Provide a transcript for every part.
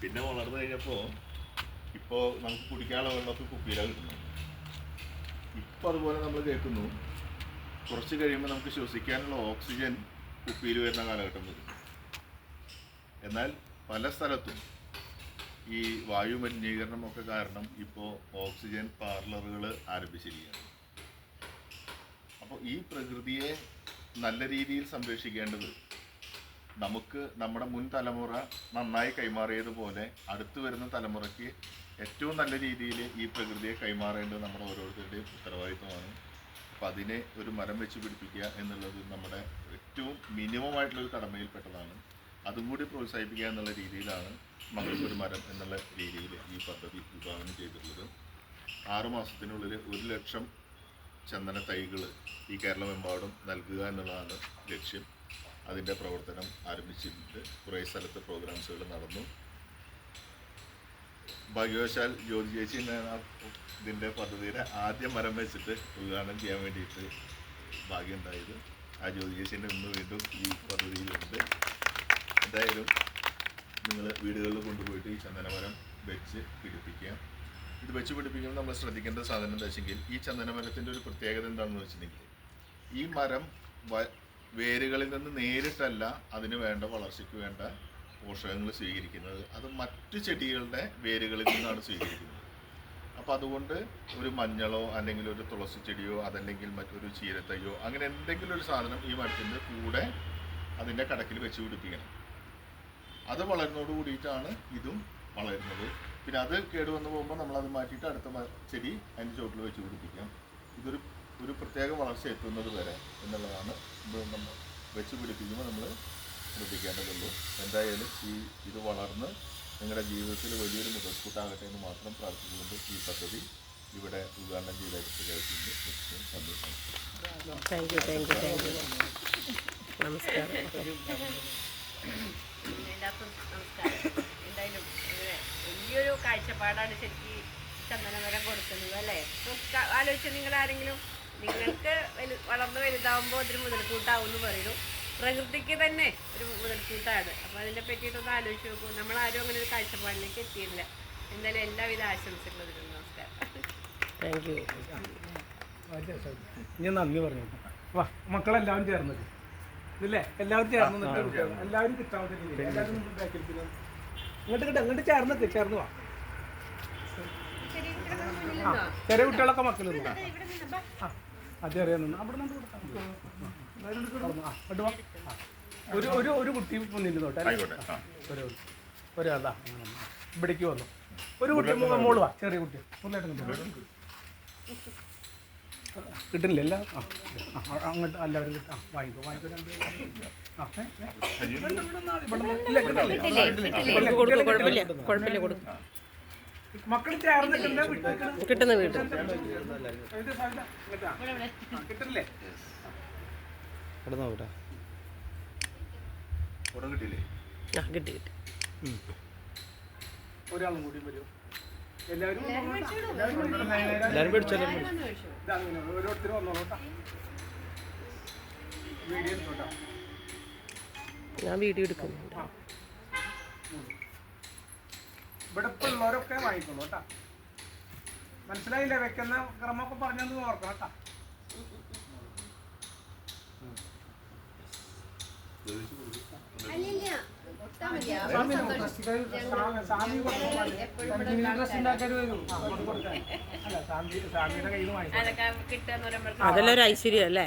പിന്നെ വളർന്നു കഴിഞ്ഞപ്പോൾ ഇപ്പോൾ നമുക്ക് കുടിക്കാനുള്ള വെള്ളമൊക്കെ കുപ്പിയിലാണ് കിട്ടുന്നത്. ഇപ്പോൾ അതുപോലെ നമ്മൾ കേൾക്കുന്നു, കുറച്ച് കഴിയുമ്പോൾ നമുക്ക് ശ്വസിക്കാനുള്ള ഓക്സിജൻ കുപ്പിയിൽ വരുന്ന കാലഘട്ടം വരും. എന്നാൽ പല സ്ഥലത്തും ഈ വായു മലിനീകരണമൊക്കെ കാരണം ഇപ്പോൾ ഓക്സിജൻ പാർലറുകൾ ആരംഭിച്ചിരിക്കുകയാണ്. അപ്പോൾ ഈ പ്രകൃതിയെ നല്ല രീതിയിൽ സംരക്ഷിക്കേണ്ടത് നമുക്ക് നമ്മുടെ മുൻ തലമുറ നന്നായി കൈമാറിയതുപോലെ അടുത്ത് വരുന്ന തലമുറയ്ക്ക് ഏറ്റവും നല്ല രീതിയിൽ ഈ പ്രകൃതിയെ കൈമാറേണ്ടത് നമ്മുടെ ഓരോരുത്തരുടെയും ഉത്തരവാദിത്വമാണ്. അപ്പം അതിനെ ഒരു മരം വെച്ച് പിടിപ്പിക്കുക എന്നുള്ളത് നമ്മുടെ ഏറ്റവും മിനിമമായിട്ടുള്ളൊരു കടമയിൽപ്പെട്ടതാണ്. അതും കൂടി പ്രോത്സാഹിപ്പിക്കുക എന്നുള്ള രീതിയിലാണ് മകൾക്കൊരു മരം എന്നുള്ള രീതിയിൽ ഈ പദ്ധതി വിഭാവനം ചെയ്തിട്ടുള്ളത്. 6 മാസത്തിനുള്ളിൽ 1 ലക്ഷം ചന്ദന തൈകൾ ഈ കേരളമെമ്പാടും നൽകുക എന്നുള്ളതാണ് ലക്ഷ്യം. അതിൻ്റെ പ്രവർത്തനം ആരംഭിച്ചിട്ടുണ്ട്. കുറേ സ്ഥലത്ത് പ്രോഗ്രാംസുകൾ നടന്നു. ഭാഗ്യവശാൽ ജ്യോതി ചേച്ചി ഇതിൻ്റെ പദ്ധതിയുടെ ആദ്യ മരം വെച്ചിട്ട് ഉദ്ഘാടനം ചെയ്യാൻ വേണ്ടിയിട്ട് ഭാഗ്യം ഉണ്ടായത്. ആ ജ്യോതി ചേച്ചീൻ്റെ ഇന്ന് വീണ്ടും ഈ പദ്ധതിയിലുണ്ട്. എന്തായാലും നിങ്ങൾ വീടുകളിൽ കൊണ്ടുപോയിട്ട് ഈ ചന്ദനമരം വെച്ച് പിടിപ്പിക്കുക. ഇത് വെച്ച് പിടിപ്പിക്കുമ്പോൾ നമ്മൾ ശ്രദ്ധിക്കേണ്ട സാധനം എന്താ വെച്ചെങ്കിൽ, ഈ ചന്ദനമരത്തിൻ്റെ ഒരു പ്രത്യേകത എന്താണെന്ന് വെച്ചിട്ടുണ്ടെങ്കിൽ, ഈ മരം വേരുകളിൽ നിന്ന് നേരിട്ടല്ല അതിന് വേണ്ട വളർച്ചയ്ക്ക് വേണ്ട പോഷകങ്ങൾ സ്വീകരിക്കുന്നത്, അത് മറ്റു ചെടികളുടെ വേരുകളിൽ നിന്നാണ് സ്വീകരിക്കുന്നത്. അപ്പോൾ അതുകൊണ്ട് ഒരു മഞ്ഞളോ അല്ലെങ്കിൽ ഒരു തുളസി ചെടിയോ അതല്ലെങ്കിൽ മറ്റൊരു ചീരത്തയ്യോ അങ്ങനെ എന്തെങ്കിലും ഒരു സാധനം ഈ മരത്തിൻ്റെ കൂടെ അതിൻ്റെ കടക്കിൽ വെച്ച് പിടിപ്പിക്കണം. അത് വളരുന്നതോട് കൂടിയിട്ടാണ് ഇതും വളരുന്നത്. പിന്നെ അത് കേടുവന്ന് പോകുമ്പോൾ നമ്മളത് മാറ്റിയിട്ട് അടുത്ത ചെടി അതിൻ്റെ ചുവട്ടിൽ വെച്ച് പിടിപ്പിക്കാം. ഒരു പ്രത്യേക വളർച്ച എത്തുന്നത് വരെ എന്നുള്ളതാണ് നമ്മൾ വെച്ച് പിടിപ്പിക്കുമ്പോൾ നമ്മൾ ശ്രദ്ധിക്കേണ്ടതുള്ളൂ. എന്തായാലും ഇത് വളർന്ന് നിങ്ങളുടെ ജീവിതത്തിൽ വലിയൊരു മുതൽക്കൂട്ടാകട്ടെ എന്ന് മാത്രം പ്രാർത്ഥിച്ചുകൊണ്ട് ഈ പദ്ധതി ഇവിടെ ഉദ്ഘാടനം ചെയ്തായിട്ട് പ്രഖ്യാപിച്ചിട്ടുണ്ട്. സന്തോഷം. Thank you. നമസ്കാരം. എന്തായാലും വലിയൊരു കാഴ്ചപ്പാടാണ് ശരിക്കും ചന്ദനമരം കൊടുക്കുന്നത് അല്ലേ? ആലോചിച്ച് നിങ്ങൾ ആരെങ്കിലും നിങ്ങൾക്ക് വളർന്ന് വലുതാവുമ്പോൾ അതൊരു മുതൽക്കൂട്ടാവും എന്ന് പറയുന്നു. പ്രകൃതിക്ക് തന്നെ ഒരു മുതൽക്കൂട്ടാണ്. അപ്പോൾ അതിനെ പറ്റിയിട്ടൊന്ന് ആലോചിച്ച് നോക്കൂ. നമ്മളാരും അങ്ങനെ ഒരു കാഴ്ചപ്പാടിലേക്ക് എത്തിയില്ല. എന്തായാലും എല്ലാവിധ ആശംസകളും ഇതിന്. നമസ്കാരം. Thank you. ഞാൻ നന്ദി പറഞ്ഞു. വാ മക്കളെല്ലാവരും ചേർന്നത് ഇല്ലേ? എല്ലാവരും ചേർന്ന് എല്ലാവരും കിട്ടാവുന്ന രീതിയിൽ എല്ലാവരും ഇങ്ങോട്ട് ചേർന്ന് വാ. ചെറിയ കുട്ടികളൊക്കെ മക്കളുണ്ട്. ചെറിയ നിന്ന് അവിടെ നിന്ന് ഒരു കുട്ടി മുന്നിൽ നോട്ടെ. ഒരാളാ ഇവിടേക്ക് വന്നു. ഒരു കുട്ടി മോള് വാ. ചെറിയ കുട്ടി കിട്ടുന്നില്ല. എല്ലാം അങ്ങോട്ട് എല്ലാവരും കിട്ടാം. വാങ്ങിക്കോ. മക്കൾ ചേർന്നിട്ടുണ്ട്. കിട്ടുന്ന വീട്ടിൽ കിട്ടില്ലേ? കിട്ടി. ഒരാളും കൂടി വരും. എല്ലാവരും ഓരോരുത്തരും വന്നോളൂട്ടാ. വീഡിയോ എടുത്തോട്ടാ. ഞാൻ വീഡിയോ എടുക്കുന്നുണ്ട്. ഇവിടെ ഇപ്പൊ ഉള്ളവരൊക്കെ വാങ്ങിക്കോളൂ കേട്ടാ. മനസ്സിലായില്ലേ? വെക്കുന്ന ക്രമമൊക്കെ പറഞ്ഞത് ഓർക്കണം കേട്ടാ. അതെല്ലാം ഒരു ഐശ്വര്യം അല്ലേ?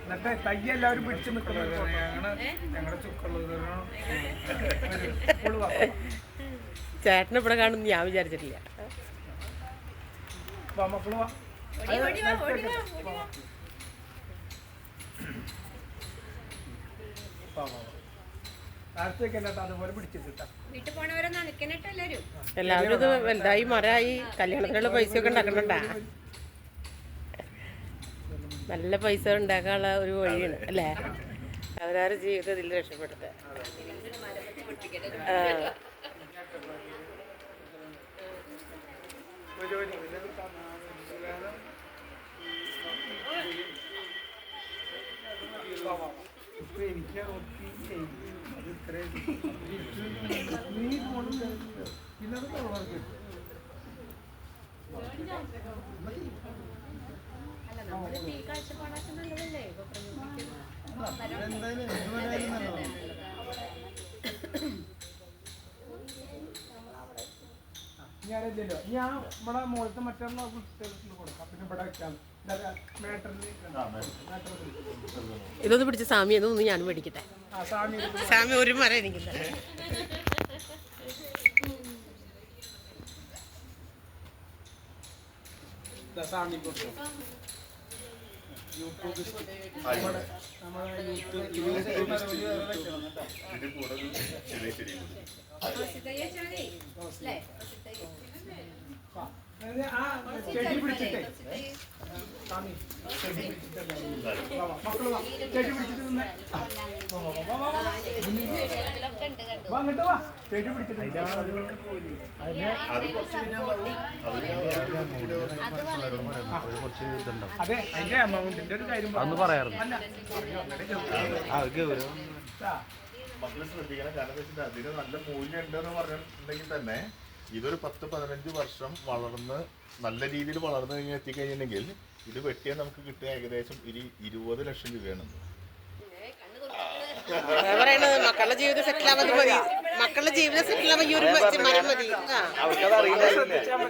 എന്നിട്ട് തൈ എല്ലാവരും പിടിച്ചു നിൽക്കുന്നത് ഞങ്ങളുടെ ചുക്കുള്ളത്. ചേട്ടനെ ഇവിടെ കാണുന്നു ഞാൻ വിചാരിച്ചിട്ടില്ല. മക്കള് വാ. അതുപോലെ പിടിച്ചിട്ടാ. എല്ലാവരും ഇത് വലുതായി മരമായി കല്യാണത്തിനുള്ള പൈസയൊക്കെ ഉണ്ടാക്കണ്ടാ. നല്ല പൈസ ഉണ്ടാക്കാനുള്ള ഒരു വഴിയാണ് അല്ലേ? അവരവരുടെ ജീവിതം ഇതിൽ രക്ഷപ്പെടുത്തുക. എനിക്ക് നീ ഫോണിൽ പിന്നെ അത് കൊള്ളവർക്ക് അല്ല നമ്മുടെ ഈ കാഴ്ചപ്പാടൊക്കെ നല്ലതല്ലേ ഇപ്പൊ പ്രകൃതിക്ക് ഞാനില്ലല്ലോ ഞാൻ നമ്മുടെ മുകളിലത്തെ മറ്റുള്ള കുട്ടികൾക്ക് കൊടുക്കാം പിന്നെ ഇവിടെ വെക്കാം ഇതൊന്ന് പിടിച്ച സ്വാമി എന്നൊന്ന് ഞാൻ മേടിക്കട്ടെ. സ്വാമി ഒരു മരം എനിക്കില്ല. സ്വാമി ചെടി പിടിച്ചിട്ടേ മക്കള് ചെടി പിടിച്ചിട്ട് അങ്ങോട്ട് വാ ചെടി പിടിച്ചിട്ട് അതെ അതിന്റെ എമൗണ്ടിന്റെ ഒരു കാര്യം പറയാറുണ്ട്. മക്കള് ശ്രദ്ധിക്കണം. കാരണം വെച്ചിട്ട് അതിന് നല്ല മൂല്യം ഉണ്ടെന്ന് പറഞ്ഞിട്ടുണ്ടെങ്കിൽ തന്നെ ഇതൊരു 10-15 വർഷം വളർന്ന് നല്ല രീതിയിൽ വളർന്നു കഴിഞ്ഞ് എത്തിക്കഴിഞ്ഞിട്ടുണ്ടെങ്കിൽ ഇത് വെട്ടിയാൽ നമുക്ക് കിട്ടുക ഏകദേശം 20 ലക്ഷം രൂപയാണ്. പറയണത് മക്കളുടെ ജീവിതം സെറ്റിലാവാൻ മതി. മക്കളുടെ ജീവിതം സെറ്റിലാവാൻ ഈ ഒരു മരം മതി.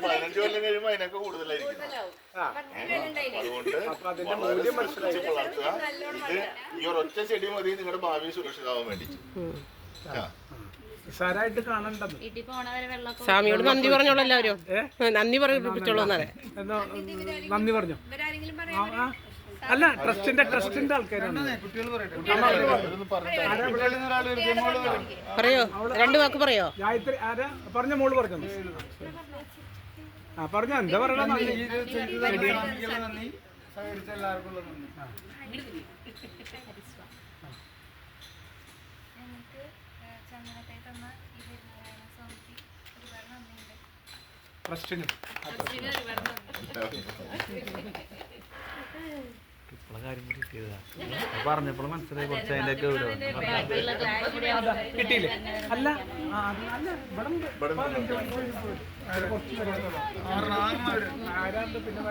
15 കൊല്ലം കഴിയുമ്പോൾ അതിനൊക്കെ കൂടുതലായിരിക്കും. അതുകൊണ്ട് വളർത്തുക. ഇത് ഈ ഒരൊറ്റ ചെടി മതി നിങ്ങളുടെ ഭാവി സുരക്ഷിതമാവാൻ വേണ്ടി. സാരായിട്ട് കാണണ്ടെന്ന് സ്വാമിയോട് നന്ദി പറഞ്ഞോളൂ. എല്ലാവരും നന്ദി പറഞ്ഞോളൂ. നന്ദി പറഞ്ഞു. അല്ല ട്രസ്റ്റിന്റെ ആൾക്കാരാണ്. പറയോ, 2 വാക്ക് പറയോ. ഗായത്രി ആരാ പറഞ്ഞ? മോള് പറഞ്ഞു. ആ പറഞ്ഞ എന്താ പറയണ? ട്രസ്റ്റിനും പറഞ്ഞപ്പോൾ മനസ്സിലായി കുറച്ച് അതിന്റെ ഗൗരവം കിട്ടിയില്ലേ? അല്ല ആരാണ്ട് പിന്നെ